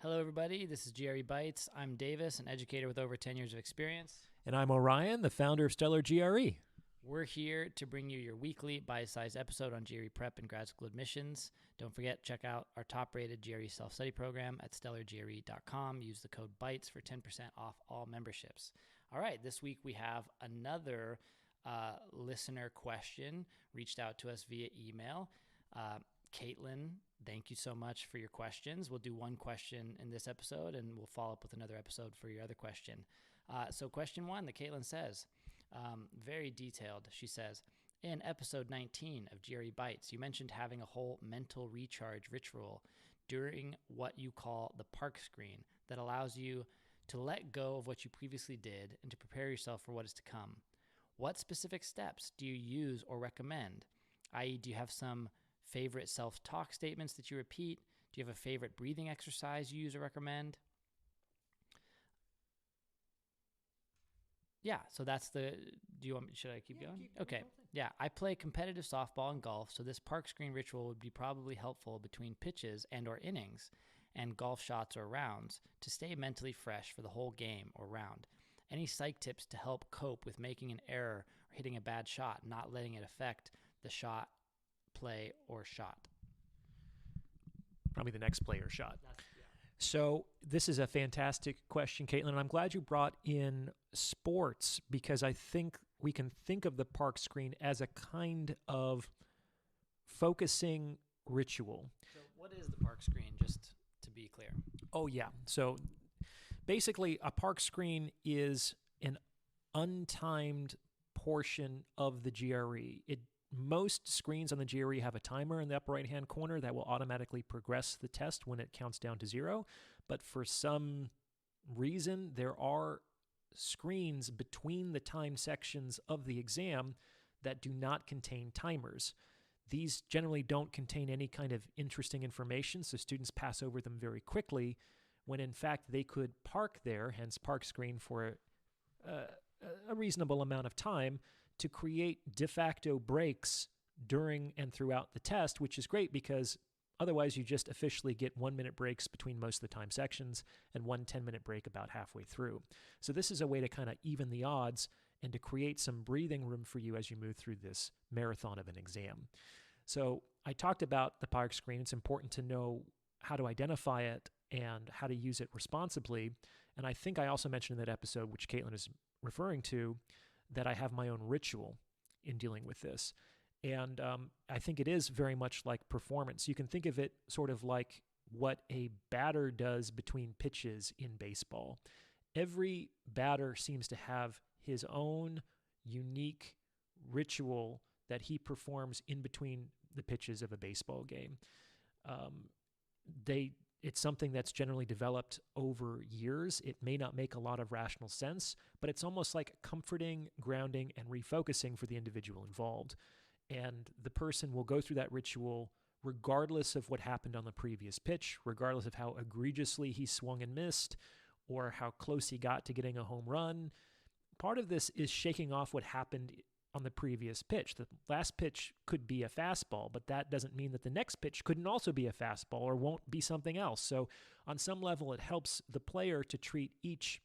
Hello, everybody. This is GRE Bites. I'm Davis, an educator with over 10 years of experience. And I'm Orion, the founder of Stellar GRE. We're here to bring you your weekly bite-sized episode on GRE prep and grad school admissions. Don't forget, check out our top-rated GRE self-study program at stellargre.com. Use the code BITES for 10% off all memberships. All right, this week we have another listener question reached out to us via email. Caitlin, thank you so much for your questions. We'll do one question in this episode, and we'll follow up with another episode for your other question. So question one that Caitlin says, very detailed. She says, in episode 19 of GRE Bites, you mentioned having a whole mental recharge ritual during what you call the park screen that allows you to let go of what you previously did and to prepare yourself for what is to come. What specific steps do you use or recommend? I.e., do you have some favorite self-talk statements that you repeat? Do you have a favorite breathing exercise you use or recommend? Yeah, so that's should I keep going? Okay. Yeah, I play competitive softball and golf, so this park screen ritual would be probably helpful between pitches and or innings and golf shots or rounds to stay mentally fresh for the whole game or round. Any psych tips to help cope with making an error or hitting a bad shot, not letting it affect the shot, play, or shot? Probably the next play or shot. So this is a fantastic question, Caitlin, and I'm glad you brought in sports because I think we can think of the park screen as a kind of focusing ritual. So what is the park screen, just to be clear? Oh, yeah. So basically, a park screen is an untimed portion of the GRE. Most screens on the GRE have a timer in the upper right-hand corner that will automatically progress the test when it counts down to 0. But for some reason, there are screens between the timed sections of the exam that do not contain timers. These generally don't contain any kind of interesting information, so students pass over them very quickly, when in fact they could park there, hence park screen, for a reasonable amount of time to create de facto breaks during and throughout the test, which is great because otherwise you just officially get 1-minute breaks between most of the time sections and 1 10-minute break about halfway through. So this is a way to kind of even the odds and to create some breathing room for you as you move through this marathon of an exam. So I talked about the park screen. It's important to know how to identify it and how to use it responsibly. And I think I also mentioned in that episode, which Caitlin is referring to, that I have my own ritual in dealing with this. And I think it is very much like performance. You can think of it sort of like what a batter does between pitches in baseball. Every batter seems to have his own unique ritual that he performs in between the pitches of a baseball game. It's something that's generally developed over years. It may not make a lot of rational sense, but it's almost like comforting, grounding, and refocusing for the individual involved. And the person will go through that ritual regardless of what happened on the previous pitch, regardless of how egregiously he swung and missed, or how close he got to getting a home run. Part of this is shaking off what happened on the previous pitch. The last pitch could be a fastball, but that doesn't mean that the next pitch couldn't also be a fastball or won't be something else. So on some level, it helps the player to treat each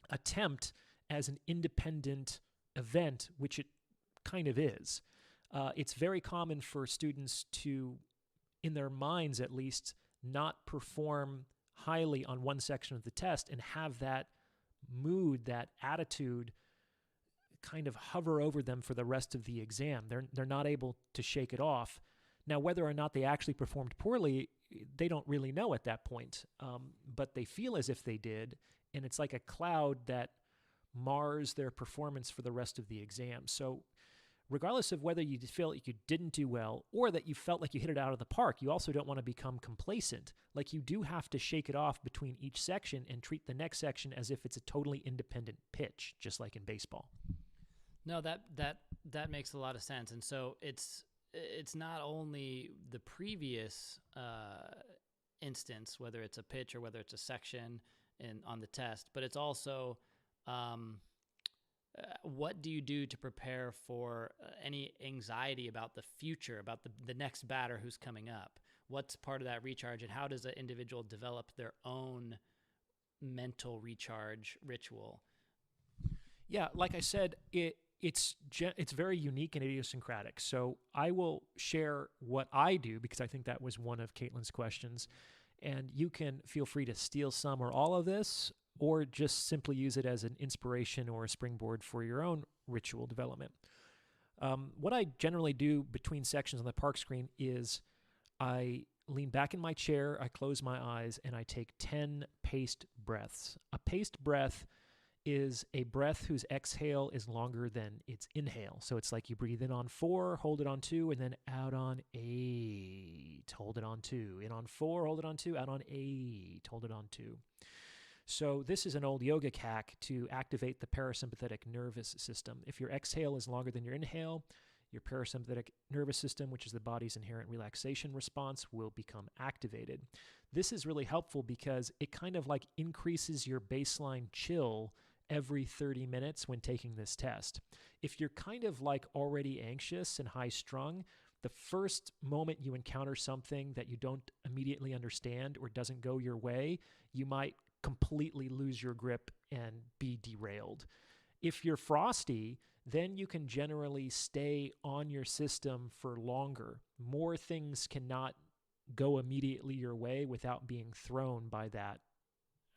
attempt as an independent event, which it kind of is. It's very common for students to, in their minds at least, not perform highly on one section of the test and have that mood, that attitude kind of hover over them for the rest of the exam. They're not able to shake it off. Now, whether or not they actually performed poorly, they don't really know at that point, but they feel as if they did, and it's like a cloud that mars their performance for the rest of the exam. So regardless of whether you feel like you didn't do well or that you felt like you hit it out of the park, you also don't want to become complacent. Like, you do have to shake it off between each section and treat the next section as if it's a totally independent pitch, just like in baseball. No, that makes a lot of sense. And so it's not only the previous instance, whether it's a pitch or whether it's a section on the test, but it's also what do you do to prepare for any anxiety about the future, about the next batter who's coming up? what's part of that recharge, and how does an individual develop their own mental recharge ritual? Yeah, like I said, it's very unique and idiosyncratic. So I will share what I do because I think that was one of Caitlin's questions, and you can feel free to steal some or all of this, or just simply use it as an inspiration or a springboard for your own ritual development. What I generally do between sections on the park screen is I lean back in my chair, I close my eyes, and I take 10 paced breaths. A paced breath is a breath whose exhale is longer than its inhale. So it's like you breathe in on 4, hold it on 2, and then out on 8, hold it on 2. In on 4, hold it on 2, out on 8, hold it on 2. So this is an old yogic hack to activate the parasympathetic nervous system. If your exhale is longer than your inhale, your parasympathetic nervous system, which is the body's inherent relaxation response, will become activated. This is really helpful because it kind of like increases your baseline chill every 30 minutes when taking this test. If you're kind of like already anxious and high strung, the first moment you encounter something that you don't immediately understand or doesn't go your way, you might completely lose your grip and be derailed. If you're frosty, then you can generally stay on your system for longer. More things cannot go immediately your way without being thrown by that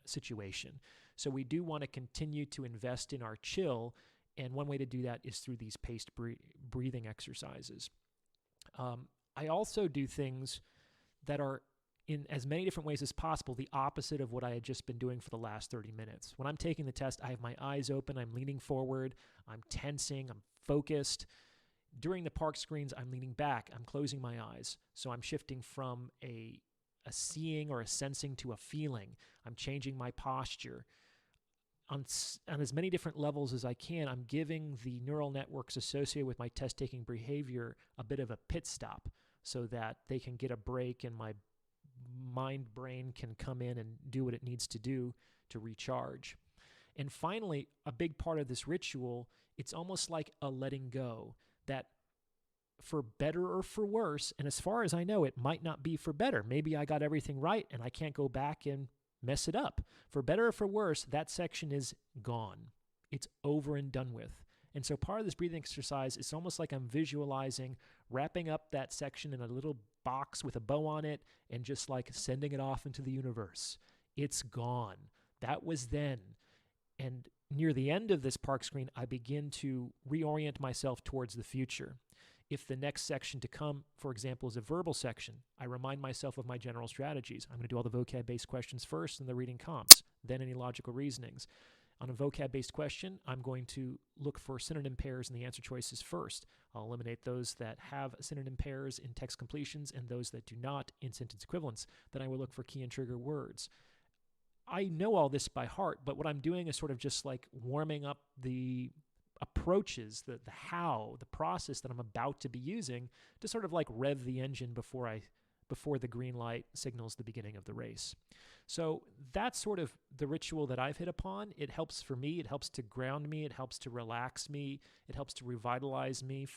situation. So we do want to continue to invest in our chill, and one way to do that is through these paced breathing exercises. I also do things that are in as many different ways as possible the opposite of what I had just been doing for the last 30 minutes. When I'm taking the test, I have my eyes open, I'm leaning forward, I'm tensing, I'm focused. During the park screens, I'm leaning back, I'm closing my eyes. So I'm shifting from a seeing or a sensing to a feeling. I'm changing my posture. On as many different levels as I can, I'm giving the neural networks associated with my test-taking behavior a bit of a pit stop so that they can get a break and my mind brain can come in and do what it needs to do to recharge. And finally, a big part of this ritual, it's almost like a letting go, that for better or for worse, and as far as I know, it might not be for better. Maybe I got everything right and I can't go back and mess it up. For better or for worse, that section is gone. It's over and done with. And so part of this breathing exercise is almost like I'm visualizing wrapping up that section in a little box with a bow on it and just like sending it off into the universe. It's gone. That was then. And near the end of this park screen, I begin to reorient myself towards the future. If the next section to come, for example, is a verbal section, I remind myself of my general strategies. I'm going to do all the vocab-based questions first and the reading comps, then any logical reasonings. On a vocab-based question, I'm going to look for synonym pairs in the answer choices first. I'll eliminate those that have synonym pairs in text completions and those that do not in sentence equivalents. Then I will look for key and trigger words. I know all this by heart, but what I'm doing is sort of just like warming up the approaches, the how, the process that I'm about to be using to sort of like rev the engine before the green light signals the beginning of the race. So that's sort of the ritual that I've hit upon. It helps for me. It helps to ground me. It helps to relax me. It helps to revitalize me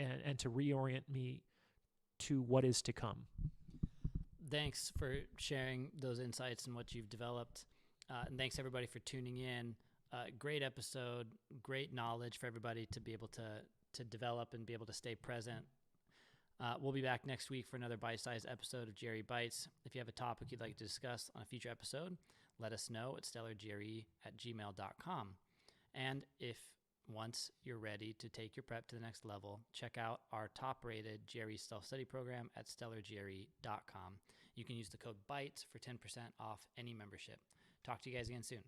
and to reorient me to what is to come. Thanks for sharing those insights and what you've developed. And thanks everybody for tuning in. Great episode, great knowledge for everybody to be able to develop and be able to stay present. We'll be back next week for another bite-sized episode of Jerry Bites. If you have a topic you'd like to discuss on a future episode, let us know at stellargre@gmail.com. And if once you're ready to take your prep to the next level, check out our top-rated Jerry self-study program at stellargre.com. You can use the code BITES for 10% off any membership. Talk to you guys again soon.